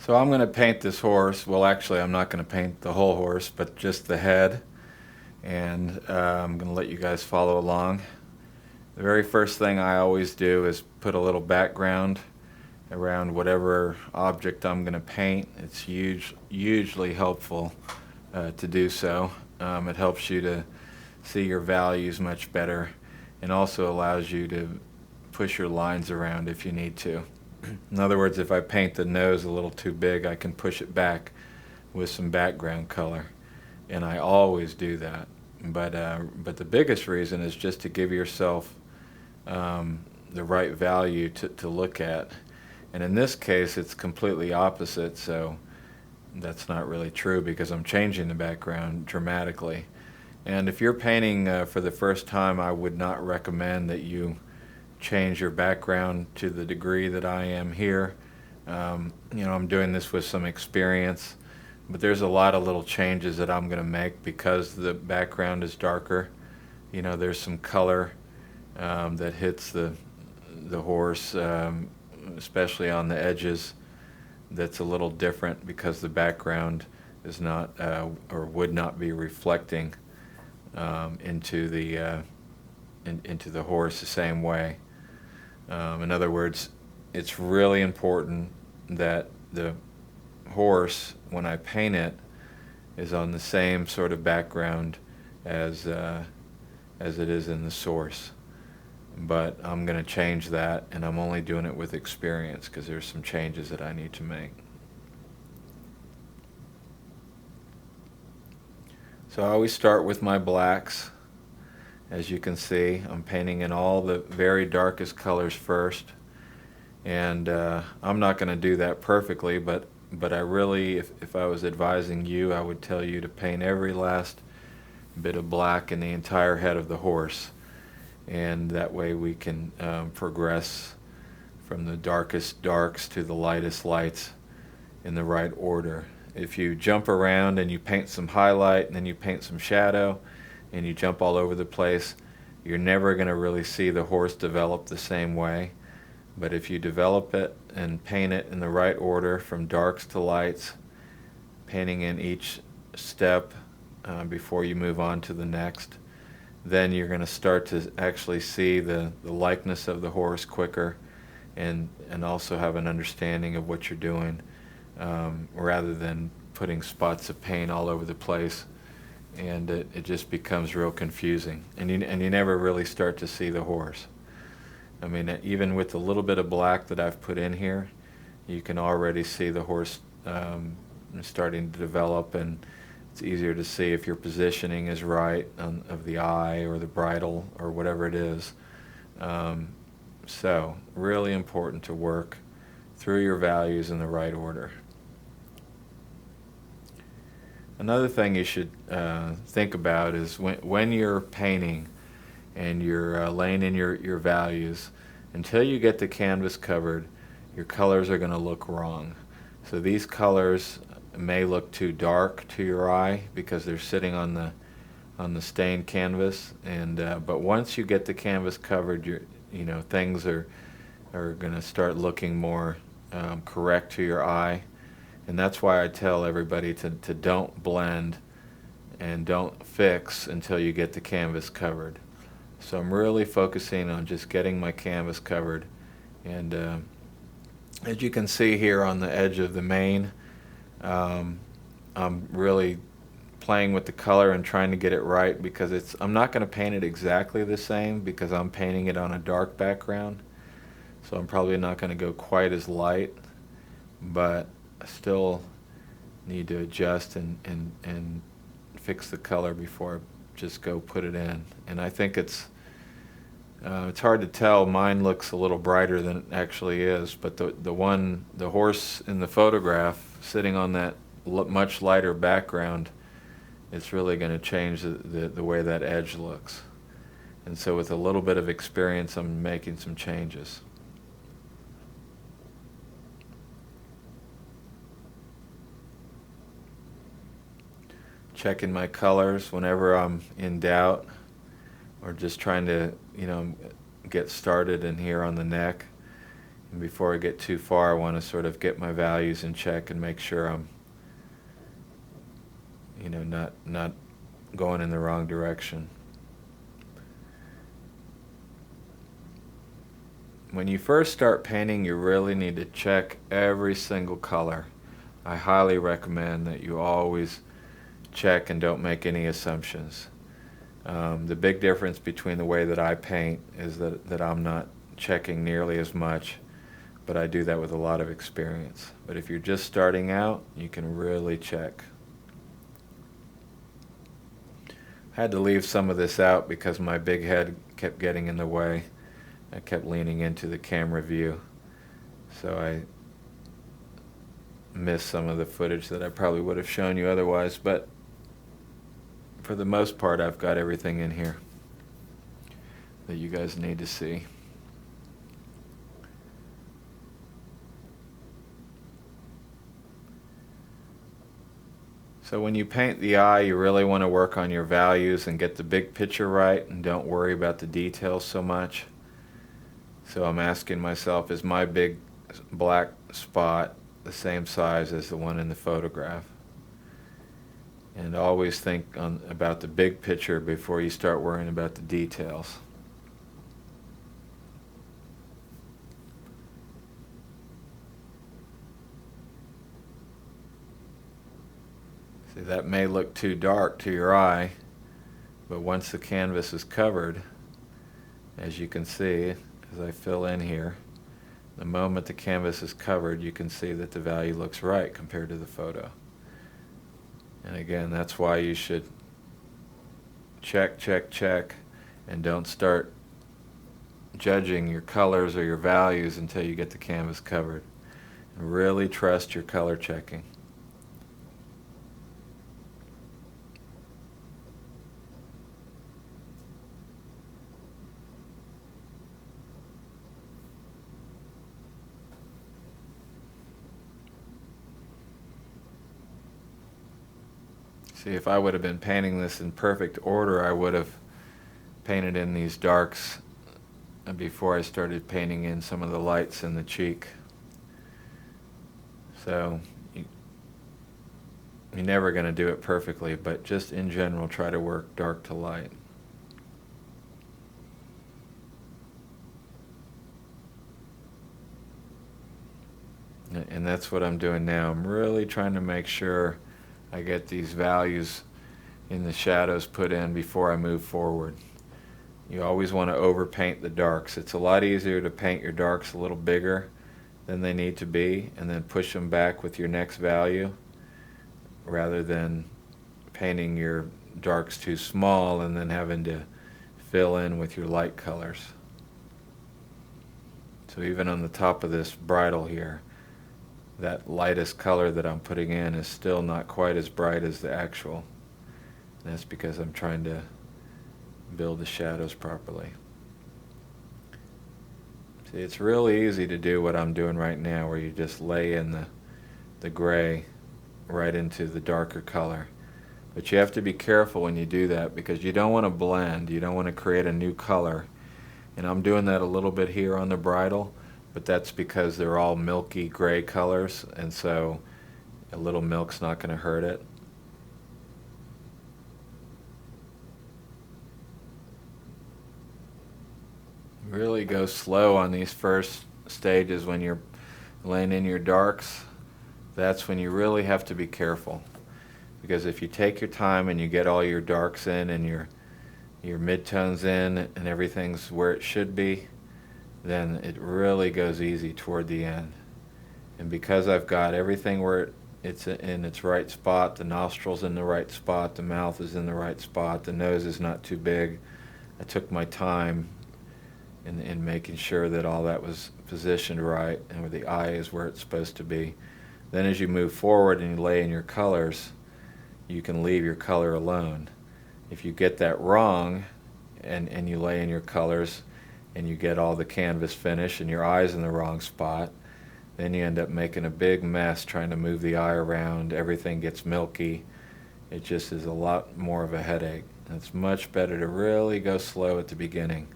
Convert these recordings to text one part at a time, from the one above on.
So I'm going to paint this horse. Well, actually, I'm not going to paint the whole horse, but just the head. And I'm going to let you guys follow along. The very first thing I always do is put a little background around whatever object I'm going to paint. It's hugely helpful to do so. It helps you to see your values much better, and also allows you to push your lines around if you need to. In other words, if I paint the nose a little too big, I can push it back with some background color, and I always do that. But the biggest reason is just to give yourself the right value to look at. And in this case, it's completely opposite, so that's not really true because I'm changing the background dramatically. And if you're painting for the first time, I would not recommend that you change your background to the degree that I am here. I'm doing this with some experience, but there's a lot of little changes that I'm going to make because the background is darker. There's some color that hits the horse, especially on the edges, that's a little different because the background is not or would not be reflecting into the horse the same way. In other words, it's really important that the horse, when I paint it, is on the same sort of background as it is in the source. But I'm going to change that, and I'm only doing it with experience because there's some changes that I need to make. So I always start with my blacks. As you can see, I'm painting in all the very darkest colors first, and I'm not going to do that perfectly, but I really, if I was advising you, I would tell you to paint every last bit of black in the entire head of the horse, and that way we can progress from the darkest darks to the lightest lights in the right order. If you jump around and you paint some highlight and then you paint some shadow and you jump all over the place, you're never going to really see the horse develop the same way. But if you develop it and paint it in the right order from darks to lights, painting in each step before you move on to the next, then you're going to start to actually see the likeness of the horse quicker, and also have an understanding of what you're doing, rather than putting spots of paint all over the place, and it just becomes real confusing, and you never really start to see the horse. I mean, even with the little bit of black that I've put in here, you can already see the horse starting to develop, and it's easier to see if your positioning is right of the eye or the bridle or whatever it is. So really important to work through your values in the right order. Another thing you should think about is when you're painting and you're laying in your values, until you get the canvas covered, your colors are going to look wrong. So these colors may look too dark to your eye because they're sitting on the stained canvas, and but once you get the canvas covered, things are going to start looking more correct to your eye. And that's why I tell everybody to don't blend and don't fix until you get the canvas covered. So I'm really focusing on just getting my canvas covered, and as you can see here on the edge of the mane, I'm really playing with the color and trying to get it right, because I'm not going to paint it exactly the same because I'm painting it on a dark background. So I'm probably not going to go quite as light, but I still need to adjust and fix the color before I just go put it in. And I think it's hard to tell. Mine looks a little brighter than it actually is, but the horse in the photograph sitting on that much lighter background, it's really going to change the way that edge looks. And so with a little bit of experience, I'm making some changes. Checking my colors whenever I'm in doubt, or just trying to get started in here on the neck. And before I get too far, I want to sort of get my values in check and make sure I'm, not going in the wrong direction. When you first start painting, you really need to check every single color. I highly recommend that you always check and don't make any assumptions. The big difference between the way that I paint is that I'm not checking nearly as much, but I do that with a lot of experience. But if you're just starting out, you can really check. I had to leave some of this out because my big head kept getting in the way. I kept leaning into the camera view, so I missed some of the footage that I probably would have shown you otherwise, but for the most part I've got everything in here that you guys need to see. So when you paint the eye, you really want to work on your values and get the big picture right, and don't worry about the details so much. So I'm asking myself, is my big black spot the same size as the one in the photograph? And always think about the big picture before you start worrying about the details. See, that may look too dark to your eye, but once the canvas is covered, as you can see, as I fill in here, the moment the canvas is covered, you can see that the value looks right compared to the photo. And again, that's why you should check, check, check, and don't start judging your colors or your values until you get the canvas covered. And really trust your color checking. See, if I would have been painting this in perfect order, I would have painted in these darks before I started painting in some of the lights in the cheek. So you're never going to do it perfectly, but just in general, try to work dark to light. And that's what I'm doing now. I'm really trying to make sure I get these values in the shadows put in before I move forward. You always want to overpaint the darks. It's a lot easier to paint your darks a little bigger than they need to be and then push them back with your next value, rather than painting your darks too small and then having to fill in with your light colors. So even on the top of this bridle here, that lightest color that I'm putting in is still not quite as bright as the actual. And that's because I'm trying to build the shadows properly. See, it's really easy to do what I'm doing right now, where you just lay in the gray right into the darker color. But you have to be careful when you do that, because you don't want to blend. You don't want to create a new color. And I'm doing that a little bit here on the bridle, but that's because they're all milky gray colors, and so a little milk's not going to hurt it. Really go slow on these first stages when you're laying in your darks. That's when you really have to be careful, because if you take your time and you get all your darks in and your midtones in and everything's where it should be, then it really goes easy toward the end. And because I've got everything where it's in its right spot, the nostrils in the right spot, the mouth is in the right spot, the nose is not too big, I took my time in making sure that all that was positioned right and where the eye is where it's supposed to be. Then as you move forward and you lay in your colors, you can leave your color alone. If you get that wrong and you lay in your colors and you get all the canvas finish and your eye's in the wrong spot, then you end up making a big mess trying to move the eye around. Everything gets milky. It just is a lot more of a headache. And it's much better to really go slow at the beginning.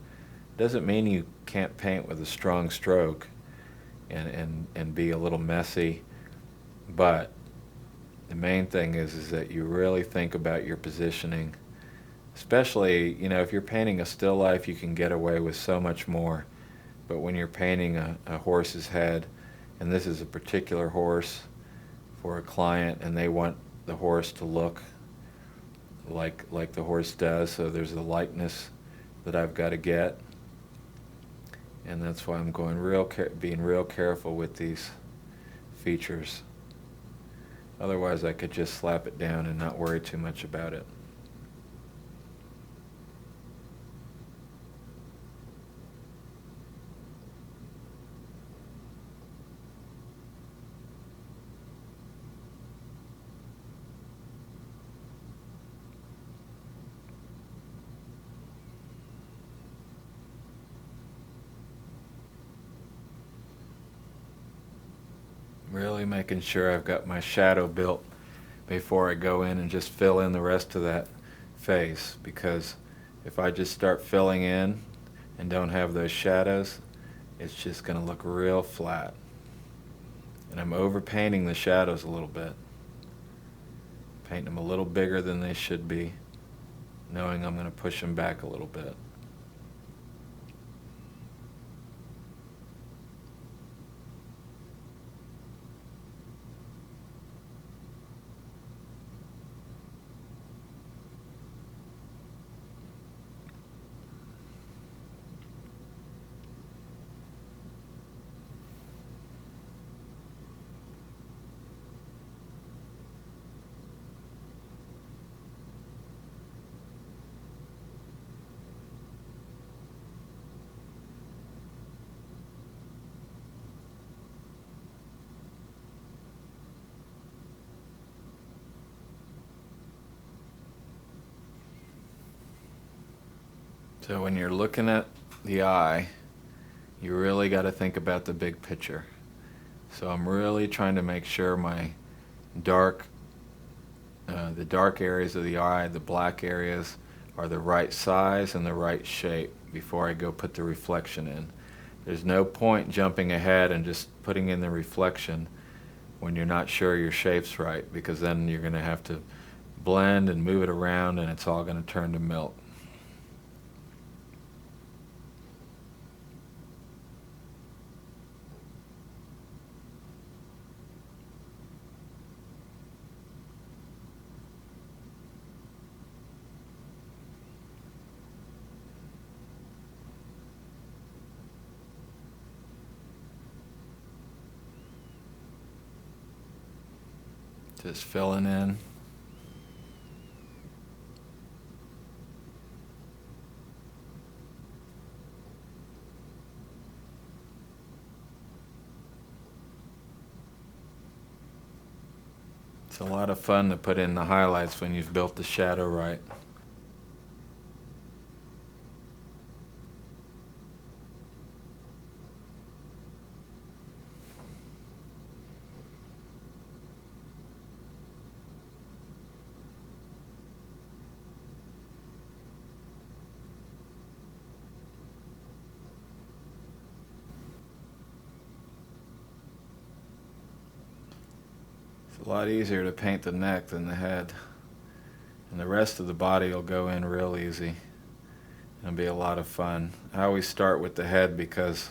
Doesn't mean you can't paint with a strong stroke. and be a little messy. But the main thing is that you really think about your positioning. Especially, if you're painting a still life, you can get away with so much more. But when you're painting a horse's head, and this is a particular horse for a client, and they want the horse to look like the horse does, so there's a likeness that I've got to get. And that's why I'm going being real careful with these features. Otherwise, I could just slap it down and not worry too much about it. Really making sure I've got my shadow built before I go in and just fill in the rest of that face, because if I just start filling in and don't have those shadows, it's just going to look real flat. And I'm overpainting the shadows a little bit, painting them a little bigger than they should be, knowing I'm going to push them back a little bit. So when you're looking at the eye, you really got to think about the big picture. So I'm really trying to make sure my the dark areas of the eye, the black areas, are the right size and the right shape before I go put the reflection in. There's no point jumping ahead and just putting in the reflection when you're not sure your shape's right, because then you're going to have to blend and move it around and it's all going to turn to milk. Just filling in. It's a lot of fun to put in the highlights when you've built the shadow right. It's a lot easier to paint the neck than the head. And the rest of the body will go in real easy. It'll be a lot of fun. I always start with the head, because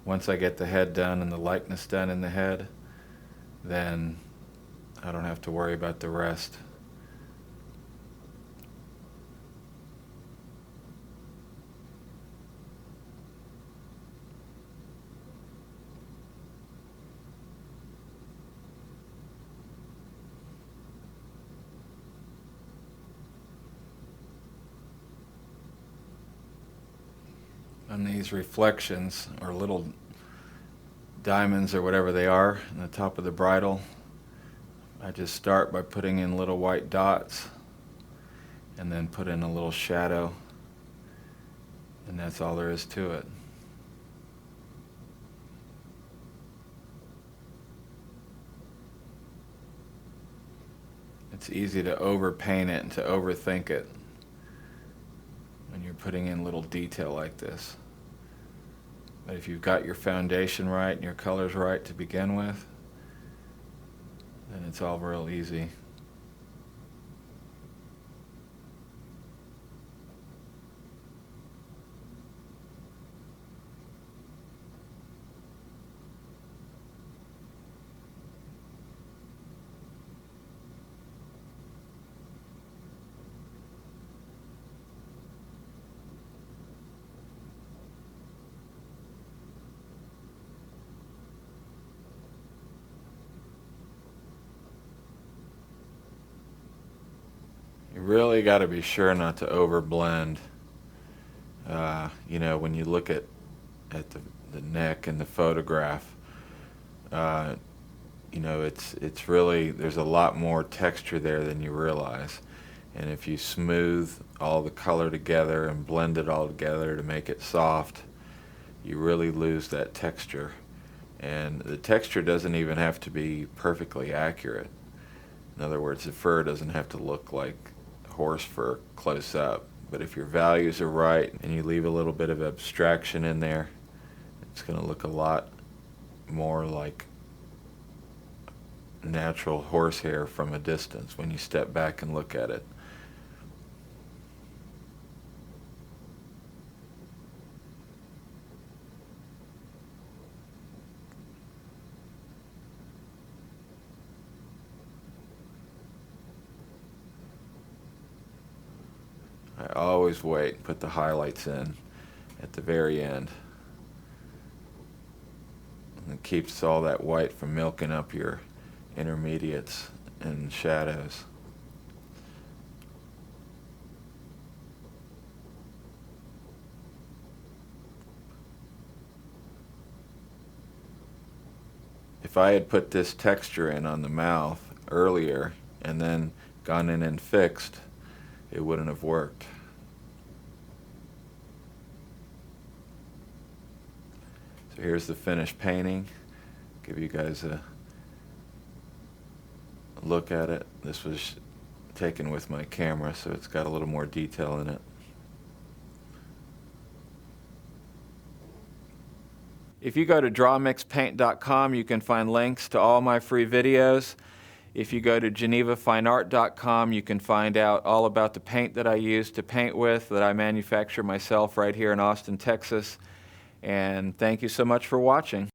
once I get the head done and the likeness done in the head, then I don't have to worry about the rest. And these reflections, or little diamonds or whatever they are, on the top of the bridle, I just start by putting in little white dots and then put in a little shadow, and that's all there is to it. It's easy to overpaint it and to overthink it when you're putting in little detail like this. But if you've got your foundation right and your colors right to begin with, then it's all real easy. You really got to be sure not to overblend. When you look at the neck in the photograph, it's really, there's a lot more texture there than you realize. And if you smooth all the color together and blend it all together to make it soft, you really lose that texture. And the texture doesn't even have to be perfectly accurate. In other words, the fur doesn't have to look like horse fur close up. But if your values are right and you leave a little bit of abstraction in there, it's going to look a lot more like natural horsehair from a distance when you step back and look at it. I always wait and put the highlights in at the very end. And it keeps all that white from milking up your intermediates and shadows. If I had put this texture in on the mouth earlier and then gone in and fixed, it wouldn't have worked. So here's the finished painting. Give you guys a look at it. This was taken with my camera, so it's got a little more detail in it. If you go to drawmixpaint.com, you can find links to all my free videos. If you go to genevafineart.com, you can find out all about the paint that I use to paint with, that I manufacture myself right here in Austin, Texas. And thank you so much for watching.